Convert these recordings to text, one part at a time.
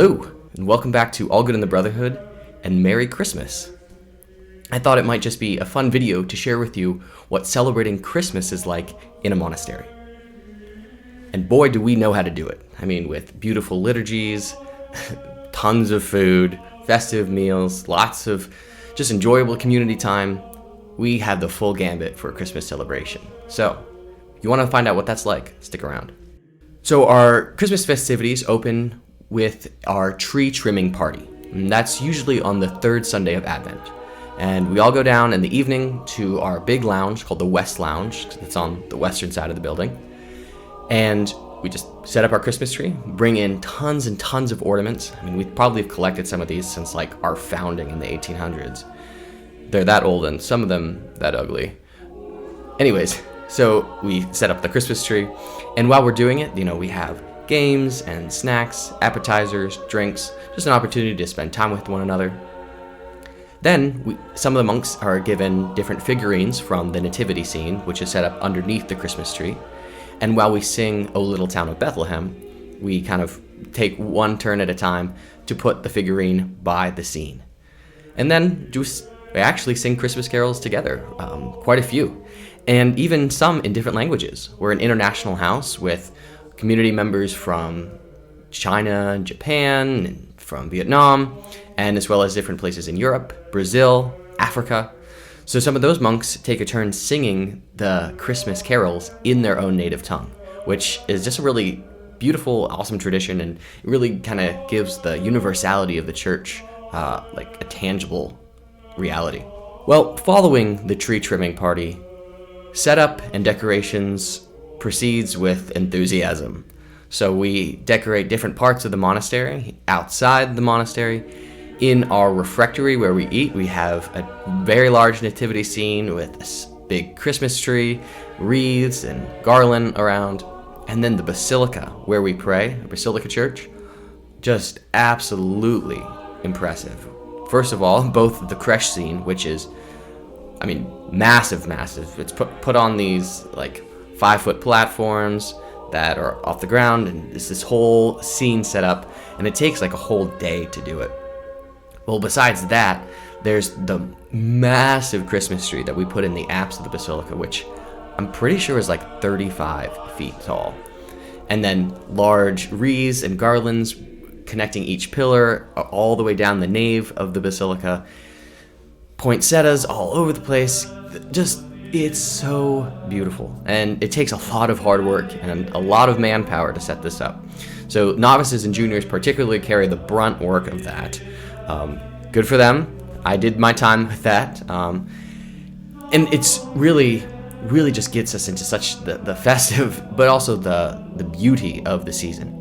Hello, and welcome back to All Good in the Brotherhood, and Merry Christmas. I thought it might just be a fun video to share with you what celebrating Christmas is like in a monastery. And boy, do we know how to do it. I mean, with beautiful liturgies, tons of food, festive meals, lots of just enjoyable community time. We have the full gambit for a Christmas celebration. So, if you want to find out what that's like, stick around. So our Christmas festivities open with our tree trimming party. And that's usually on the third Sunday of Advent. And we all go down in the evening to our big lounge called the West Lounge. It's on the western side of the building. And we just set up our Christmas tree, bring in tons and tons of ornaments. I mean, we probably have collected some of these since like our founding in the 1800s. They're that old and some of them that ugly. Anyways, so we set up the Christmas tree. And while we're doing it, we have games and snacks, appetizers, drinks, just an opportunity to spend time with one another. Then some of the monks are given different figurines from the nativity scene, which is set up underneath the Christmas tree. And while we sing O Little Town of Bethlehem, we kind of take one turn at a time to put the figurine by the scene. And then we actually sing Christmas carols together, quite a few, and even some in different languages. We're an international house with community members from China, Japan, and from Vietnam, and as well as different places in Europe, Brazil, Africa. So some of those monks take a turn singing the Christmas carols in their own native tongue, which is just a really beautiful, awesome tradition, and it really kind of gives the universality of the church like a tangible reality. Well, following the tree trimming party, setup and decorations proceeds with enthusiasm. So we decorate different parts of the monastery, outside the monastery. In our refectory where we eat, we have a very large nativity scene with a big Christmas tree, wreaths and garland around. And then the basilica where we pray, the Basilica Church, just absolutely impressive. First of all, both the creche scene, which is, massive. It's put on these 5-foot platforms that are off the ground, and it's this whole scene set up, and it takes a whole day to do it. Well, besides that, there's the massive Christmas tree that we put in the apse of the basilica, which I'm pretty sure is 35 feet tall. And then large wreaths and garlands connecting each pillar all the way down the nave of the basilica. Poinsettias all over the place. It's so beautiful. And it takes a lot of hard work and a lot of manpower to set this up. So novices and juniors particularly carry the brunt work of that. Good for them. I did my time with that. And it's really just gets us into such the festive, but also the beauty of the season.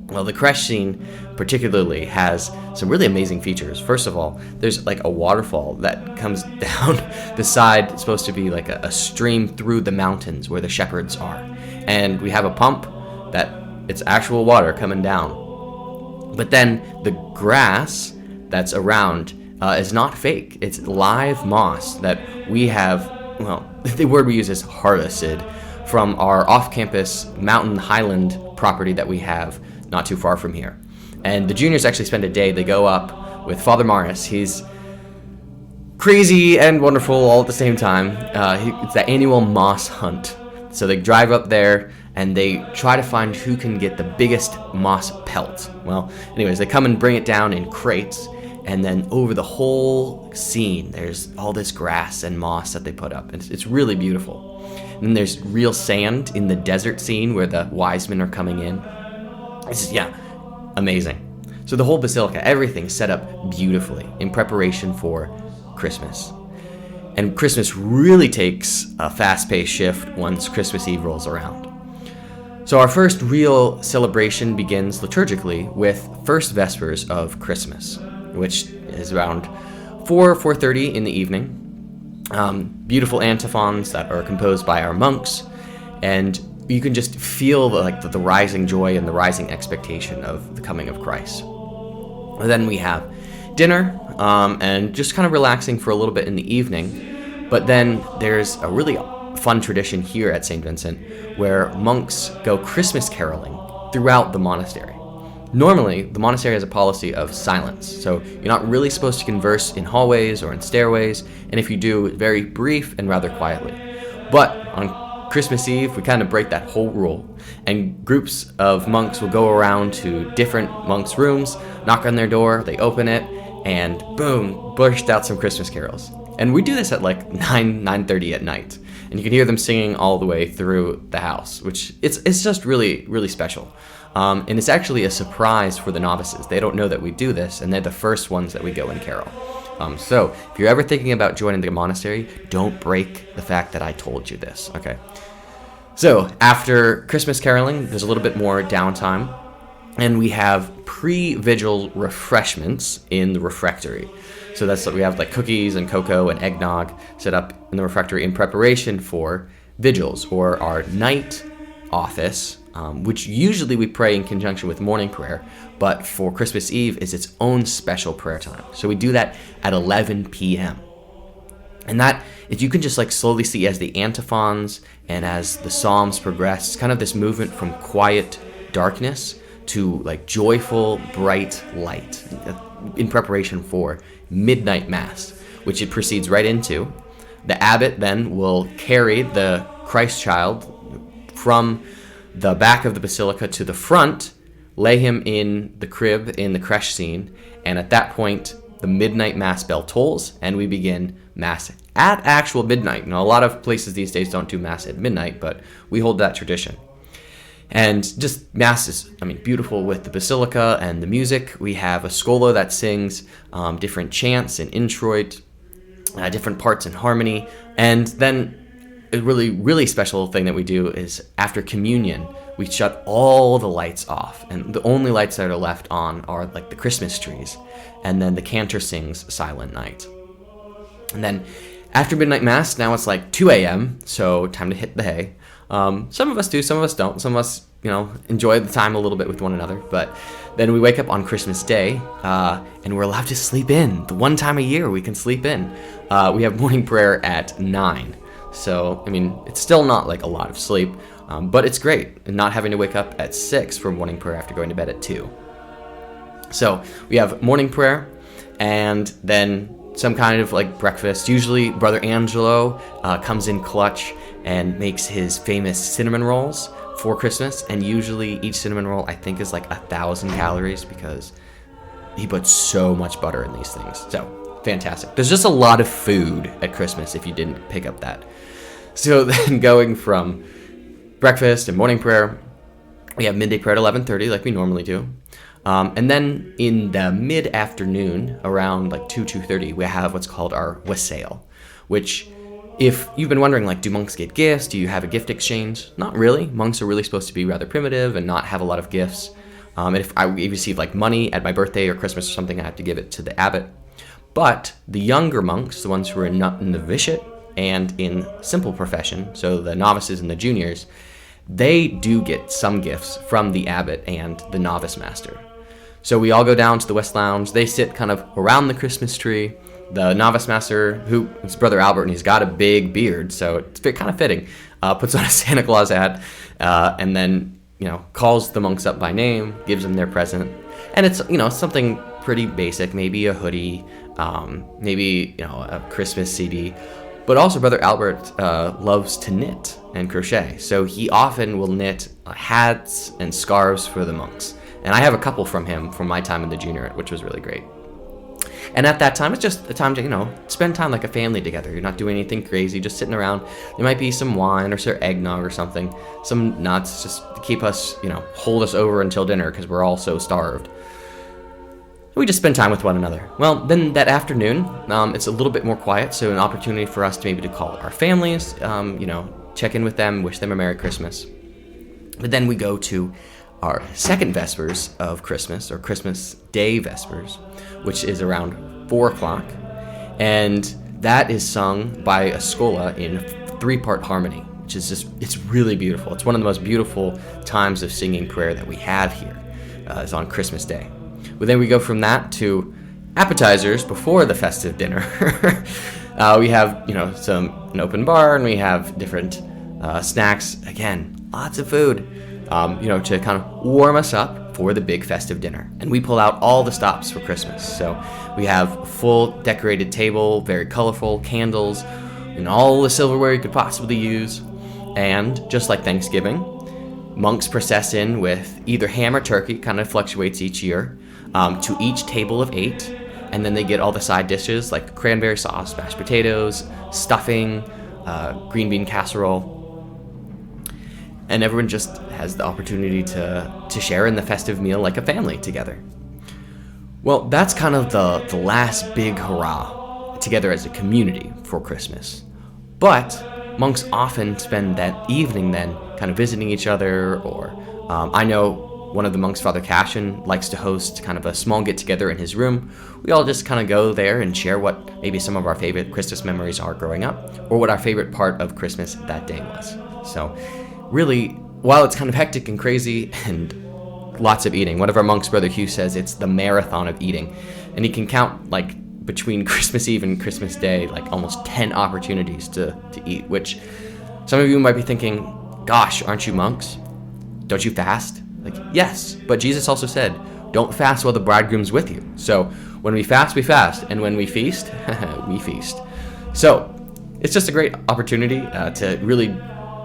Well, the creche scene particularly has some really amazing features. First of all, there's a waterfall that comes down the side. It's supposed to be a stream through the mountains where the shepherds are. And we have a pump that it's actual water coming down. But then the grass that's around is not fake. It's live moss that we have, the word we use is harvested from our off-campus mountain highland property that we have not too far from here. And the juniors actually spend a day. They go up with Father Morris. He's crazy and wonderful all at the same time. It's the annual moss hunt. So they drive up there and they try to find who can get the biggest moss pelt. Well, anyways, they come and bring it down in crates, and then over the whole scene, there's all this grass and moss that they put up. It's really beautiful. And then there's real sand in the desert scene where the wise men are coming in. It's amazing. So the whole basilica, everything's set up beautifully in preparation for Christmas. And Christmas really takes a fast-paced shift once Christmas Eve rolls around. So our first real celebration begins liturgically with First Vespers of Christmas, which is around 4:30 in the evening. Beautiful antiphons that are composed by our monks, and you can just feel the rising joy and the rising expectation of the coming of Christ. And then we have dinner and just kind of relaxing for a little bit in the evening. But then there's a really fun tradition here at Saint Vincent where monks go Christmas caroling throughout the monastery. Normally, the monastery has a policy of silence, so you're not really supposed to converse in hallways or in stairways, and if you do, very brief and rather quietly. But on Christmas Eve, we kind of break that whole rule, and groups of monks will go around to different monks' rooms, knock on their door, they open it, and boom, burst out some Christmas carols. And we do this at like 9:30 at night, and you can hear them singing all the way through the house, which it's just really, really special. And it's actually a surprise for the novices. They don't know that we do this, and they're the first ones that we go and carol. So if you're ever thinking about joining the monastery, don't break the fact that I told you this, okay? So after Christmas caroling, there's a little bit more downtime, and we have pre-vigil refreshments in the refectory. So that's what we have, like cookies and cocoa and eggnog set up in the refectory in preparation for vigils, or our night office, which usually we pray in conjunction with morning prayer, but for Christmas Eve is its own special prayer time. So we do that at 11 p.m. And that, if you can just like slowly see as the antiphons and as the psalms progress, it's kind of this movement from quiet darkness to like joyful, bright light in preparation for midnight mass, which it proceeds right into. The abbot then will carry the Christ child from the back of the basilica to the front, lay him in the crib in the creche scene, and at that point, the midnight mass bell tolls, and we begin mass at actual midnight. Now, a lot of places these days don't do mass at midnight, but we hold that tradition. And just mass is, beautiful with the basilica and the music. We have a schola that sings different chants and introit, different parts in harmony, and then a really, really special thing that we do is after communion, we shut all the lights off, and the only lights that are left on are like the Christmas trees, and then the cantor sings Silent Night. And then after midnight mass, now it's like 2 a.m., so time to hit the hay. Some of us do, some of us don't. Some of us, enjoy the time a little bit with one another, but then we wake up on Christmas Day, and we're allowed to sleep in. The one time a year we can sleep in. We have morning prayer at 9. So, it's still not like a lot of sleep, but it's great, not having to wake up at 6 for morning prayer after going to bed at 2. So, we have morning prayer, and then some kind of like breakfast. Usually, Brother Angelo comes in clutch and makes his famous cinnamon rolls for Christmas, and usually each cinnamon roll, I think, is like 1,000 calories because he puts so much butter in these things. So, fantastic. There's just a lot of food at Christmas if you didn't pick up that. So then going from breakfast and morning prayer, we have midday prayer at 11:30 like we normally do. And then in the mid-afternoon, around like 2:30, we have what's called our wassail, which if you've been wondering, like, do monks get gifts? Do you have a gift exchange? Not really. Monks are really supposed to be rather primitive and not have a lot of gifts. And if I receive like money at my birthday or Christmas or something, I have to give it to the abbot. But the younger monks, the ones who are in novitiate and in simple profession, so the novices and the juniors, they do get some gifts from the abbot and the novice master. So we all go down to the West Lounge. They sit kind of around the Christmas tree. The novice master, who is Brother Albert, and he's got a big beard, so it's kind of fitting, puts on a Santa Claus hat, and then, calls the monks up by name, gives them their present. And it's, something pretty basic, maybe a hoodie, maybe, a Christmas CD. But also Brother Albert loves to knit and crochet, so he often will knit hats and scarves for the monks. And I have a couple from him from my time in the juniorate, which was really great. And at that time, it's just a time to, spend time like a family together. You're not doing anything crazy, just sitting around. There might be some wine or some eggnog or something, some nuts, just to keep us, hold us over until dinner because we're all so starved. We just spend time with one another. Well, then that afternoon, it's a little bit more quiet, so an opportunity for us to maybe to call our families, check in with them, wish them a Merry Christmas. But then we go to our second Vespers of Christmas, or Christmas Day Vespers, which is around 4 o'clock, and that is sung by a schola in 3-part harmony, which is just, it's really beautiful. It's one of the most beautiful times of singing prayer that we have here, is on Christmas Day. But then we go from that to appetizers before the festive dinner. We have, an open bar, and we have different snacks. Again, lots of food, to kind of warm us up. for the big festive dinner. And we pull out all the stops for Christmas. So we have a full decorated table, very colorful, candles, and all the silverware you could possibly use. And just like Thanksgiving, monks process in with either ham or turkey, kind of fluctuates each year, to each table of 8. And then they get all the side dishes like cranberry sauce, mashed potatoes, stuffing, green bean casserole. And everyone just has the opportunity to share in the festive meal like a family together. Well, that's kind of the last big hurrah together as a community for Christmas. But monks often spend that evening then kind of visiting each other, or I know one of the monks, Father Cashin, likes to host kind of a small get-together in his room. We all just kind of go there and share what maybe some of our favorite Christmas memories are growing up, or what our favorite part of Christmas that day was. So really, while it's kind of hectic and crazy and lots of eating, one of our monks, Brother Hugh, says it's the marathon of eating. And he can count, like, between Christmas Eve and Christmas Day, like almost 10 opportunities to eat, which some of you might be thinking, gosh, aren't you monks? Don't you fast? Like, yes, but Jesus also said, don't fast while the bridegroom's with you. So when we fast, and when we feast, we feast. So it's just a great opportunity to really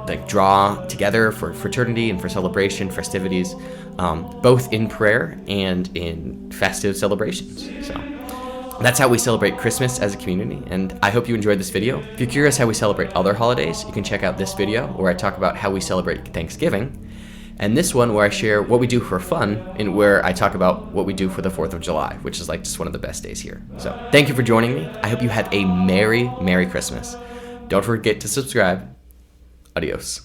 like draw together for fraternity and for celebration, festivities, both in prayer and in festive celebrations. So that's how we celebrate Christmas as a community, and I hope you enjoyed this video. If you're curious how we celebrate other holidays, you can check out this video where I talk about how we celebrate Thanksgiving, and this one where I share what we do for fun and where I talk about what we do for the 4th of July, which is like just one of the best days here. So thank you for joining me. I hope you have a Merry, Merry Christmas. Don't forget to subscribe. Adios.